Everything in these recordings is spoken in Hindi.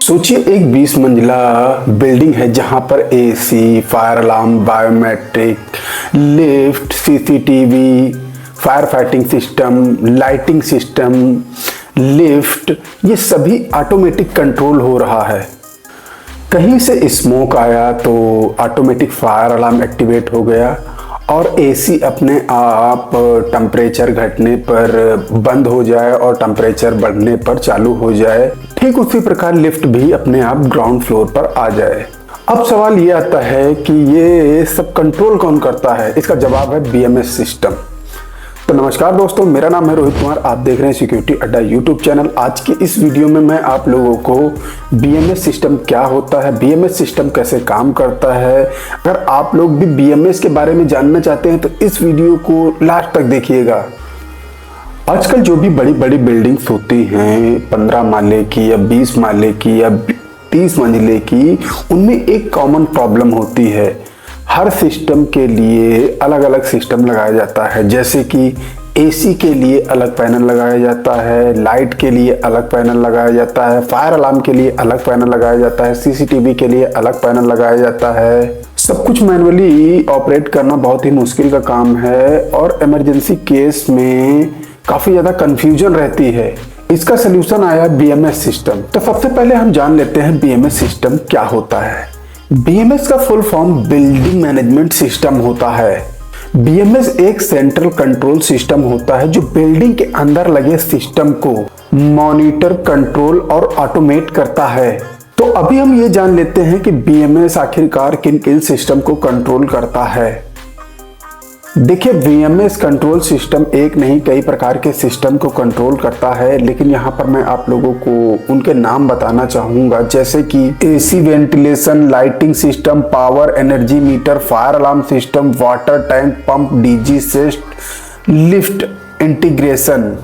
सोचिए एक 20 मंजिला बिल्डिंग है जहां पर AC, fire alarm, biometric, lift, CCTV, fire fighting system, lighting system, lift, ये सभी ऑटोमेटिक कंट्रोल हो रहा है। कहीं से स्मोक आया तो ऑटोमेटिक फायर अलार्म एक्टिवेट हो गया और एसी अपने आप टेम्परेचर घटने पर बंद हो जाए और टेम्परेचर बढ़ने पर चालू हो जाए। ठीक उसी प्रकार लिफ्ट भी अपने आप ग्राउंड फ्लोर पर आ जाए। अब सवाल ये आता है कि ये सब कंट्रोल कौन करता है? इसका जवाब है बीएमएस सिस्टम। तो नमस्कार दोस्तों, मेरा नाम है रोहित कुमार, आप देख रहे हैं सिक्योरिटी अड्डा यूट्यूब चैनल। आज की इस वीडियो में मैं आप लोगों को बीएमएस सिस्टम क्या होता है, बीएमएस सिस्टम कैसे काम करता है, अगर आप लोग भी बीएमएस के बारे में जानना चाहते हैं तो इस वीडियो को लास्ट तक देखिएगा। आजकल जो भी बड़ी बड़ी बिल्डिंग्स होती हैं 15 माले की या 20 माले की या 30 मंजिले की, उनमें एक कॉमन प्रॉब्लम होती है। हर सिस्टम के लिए अलग अलग सिस्टम लगाया जाता है, जैसे कि एसी के लिए अलग पैनल लगाया जाता है, लाइट के लिए अलग पैनल लगाया जाता है, फायर अलार्म के लिए अलग पैनल लगाया जाता है, सीसीटीवी के लिए अलग पैनल लगाया जाता है। सब कुछ मैनुअली ऑपरेट करना बहुत ही मुश्किल का काम है और इमरजेंसी केस में काफी ज्यादा कंफ्यूजन रहती है। इसका सलूशन आया बीएमएस सिस्टम। तो सबसे पहले हम जान लेते हैं बीएमएस सिस्टम क्या होता है। बीएमएस का full form building management system होता है। बीएमएस एक सेंट्रल कंट्रोल सिस्टम होता है जो बिल्डिंग के अंदर लगे सिस्टम को मॉनिटर, कंट्रोल और ऑटोमेट करता है। तो अभी हम ये जान लेते हैं कि बीएमएस आखिरकार किन किन सिस्टम को कंट्रोल करता है। देखिए, बीएमएस कंट्रोल सिस्टम एक नहीं कई प्रकार के सिस्टम को कंट्रोल करता है, लेकिन यहाँ पर मैं आप लोगों को उनके नाम बताना चाहूंगा, जैसे कि AC, ventilation, lighting system, power, energy meter, fire alarm system, water tank, pump, DG cyst, lift, integration.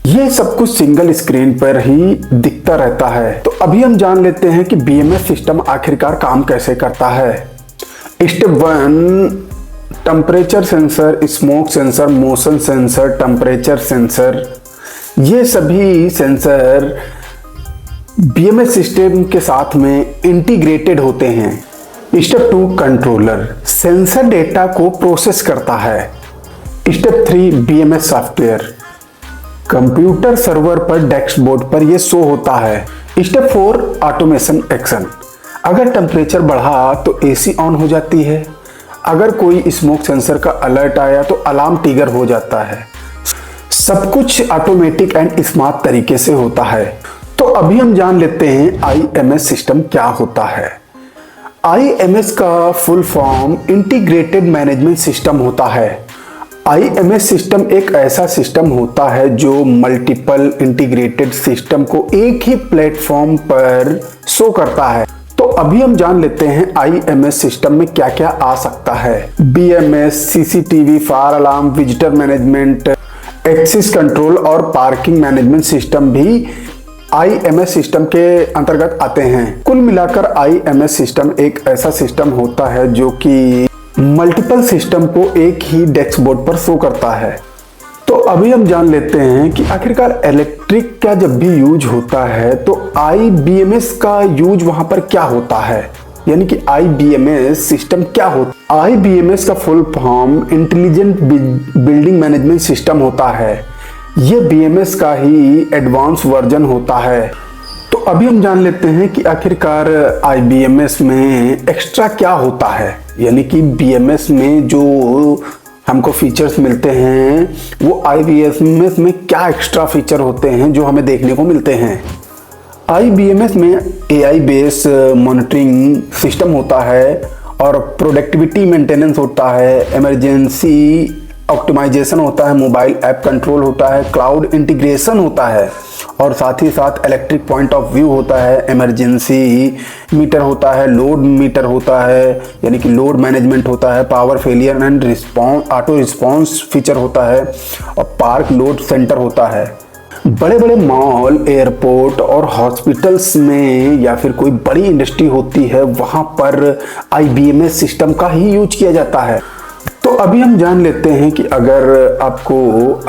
ये सब कुछ सिंगल स्क्रीन पर ही दिखता रहता है। तो अभी हम जान लेते हैं कि बीएमएस सिस्टम आखिरकार काम कैसे करता है। Step 1, temperature sensor, smoke sensor, motion sensor, temperature sensor, ये सभी सेंसर बीएमएस सिस्टम के साथ में इंटीग्रेटेड होते हैं। स्टेप 2, कंट्रोलर सेंसर डेटा को प्रोसेस करता है। Step 3, BMS software computer server पर डैशबोर्ड पर यह शो होता है। स्टेप 4, ऑटोमेशन एक्शन, अगर टेम्परेचर बढ़ा तो एसी ऑन हो जाती है, अगर कोई स्मोक सेंसर का अलर्ट आया तो अलार्म ट्रिगर हो जाता है। सब कुछ ऑटोमेटिक एंड स्मार्ट तरीके से होता है। तो अभी हम जान लेते हैं आईएमएस सिस्टम क्या होता है। आईएमएस का full form integrated management system होता है। आईएमएस सिस्टम एक ऐसा सिस्टम होता है जो मल्टीपल इंटीग्रेटेड सिस्टम को एक ही प्लेटफॉर्म पर शो करता है। तो अभी हम जान लेते हैं आईएमएस सिस्टम में क्या क्या आ सकता है। BMS, CCTV, fire alarm, visitor management, access control और पार्किंग मैनेजमेंट सिस्टम भी आईएमएस सिस्टम के अंतर्गत आते हैं। कुल मिलाकर आईएमएस सिस्टम एक ऐसा सिस्टम होता है जो कि मल्टीपल सिस्टम को एक ही डैशबोर्ड पर शो करता है। तो अभी हम जान लेते हैं कि आखिरकार इलेक्ट्रिक का जब भी यूज होता है तो आईबीएमएस का यूज वहां पर क्या होता है, यानी कि आईबीएमएस सिस्टम क्या होता है। आईबीएमएस का full form intelligent building management system होता है। यह बीएमएस का ही एडवांस वर्जन होता है। तो अभी हम जान लेते हैं कि आखिरकार आईबीएमएस में एक्स्ट्रा क्या होता है, यानी कि बीएमएस में जो हमको फीचर्स मिलते हैं वो आईबीएमएस में क्या एक्स्ट्रा फीचर होते हैं जो हमें देखने को मिलते हैं। आईबीएमएस में एआई बेस मॉनिटरिंग सिस्टम होता है और प्रोडक्टिविटी मेंटेनेंस होता है, इमरजेंसी ऑप्टिमाइजेशन होता है, मोबाइल ऐप कंट्रोल होता है, क्लाउड इंटीग्रेशन होता है और साथ ही साथ इलेक्ट्रिक पॉइंट ऑफ व्यू होता है, इमरजेंसी मीटर होता है, लोड मीटर होता है यानी कि लोड मैनेजमेंट होता है, power failure and response auto response feature होता है और पार्क लोड सेंटर होता है। बड़े बड़े मॉल, एयरपोर्ट और हॉस्पिटल्स में या फिर कोई बड़ी इंडस्ट्री होती है वहाँ पर आईबीएमएस सिस्टम का ही यूज किया जाता है। तो अभी हम जान लेते हैं कि अगर आपको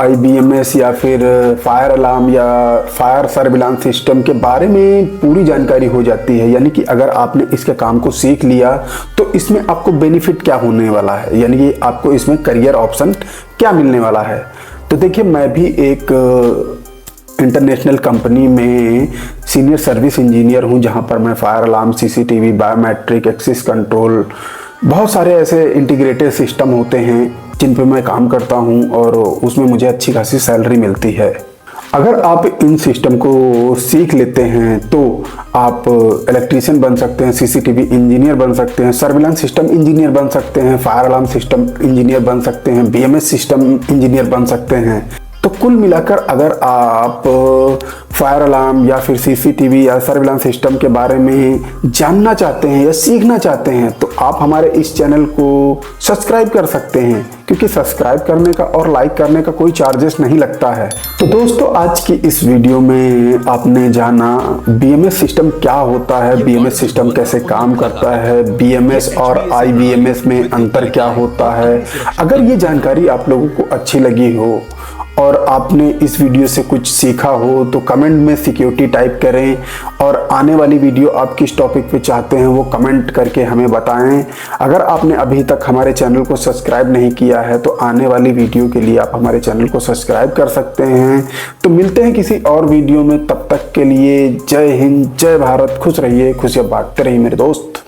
IBMS या फिर फायर अलार्म या फायर सर्विलांस सिस्टम के बारे में पूरी जानकारी हो जाती है, यानी कि अगर आपने इसके काम को सीख लिया तो इसमें आपको बेनिफिट क्या होने वाला है, यानी कि आपको इसमें करियर ऑप्शन क्या मिलने वाला है। तो देखिए, मैं भी एक इंटरनेशनल कंपनी में सीनियर सर्विस इंजीनियर हूं, जहां पर मैं fire alarm, CCTV, biometric, access control, बहुत सारे ऐसे इंटीग्रेटेड सिस्टम होते हैं जिन पे मैं काम करता हूं और उसमें मुझे अच्छी खासी सैलरी मिलती है। अगर आप इन सिस्टम को सीख लेते हैं तो आप इलेक्ट्रीशियन बन सकते हैं, CCTV इंजीनियर बन सकते हैं, सर्विलांस सिस्टम इंजीनियर बन सकते हैं, फायर अलार्म सिस्टम इंजीनियर बन सकते हैं, BMS सिस्टम इंजीनियर बन सकते हैं। तो कुल मिलाकर अगर आप फायर अलार्म या फिर CCTV या सर्विलांस सिस्टम के बारे में जानना चाहते हैं या सीखना चाहते हैं तो आप हमारे इस चैनल को सब्सक्राइब कर सकते हैं, क्योंकि सब्सक्राइब करने का और लाइक करने का कोई चार्जेस नहीं लगता है। तो दोस्तों, आज की इस वीडियो में आपने जाना BMS सिस्टम क्या होता है, BMS सिस्टम कैसे काम करता है, BMS और IBMS में अंतर क्या होता है। अगर ये जानकारी आप लोगों को अच्छी लगी हो और आपने इस वीडियो से कुछ सीखा हो तो कमेंट में सिक्योरिटी टाइप करें, और आने वाली वीडियो आप किस टॉपिक पे चाहते हैं वो कमेंट करके हमें बताएं। अगर आपने अभी तक हमारे चैनल को सब्सक्राइब नहीं किया है तो आने वाली वीडियो के लिए आप हमारे चैनल को सब्सक्राइब कर सकते हैं। तो मिलते हैं किसी और वीडियो में, तब तक के लिए जय हिंद, जय भारत, खुश रहिए, खुशियाँ बांटते रहिए मेरे दोस्त।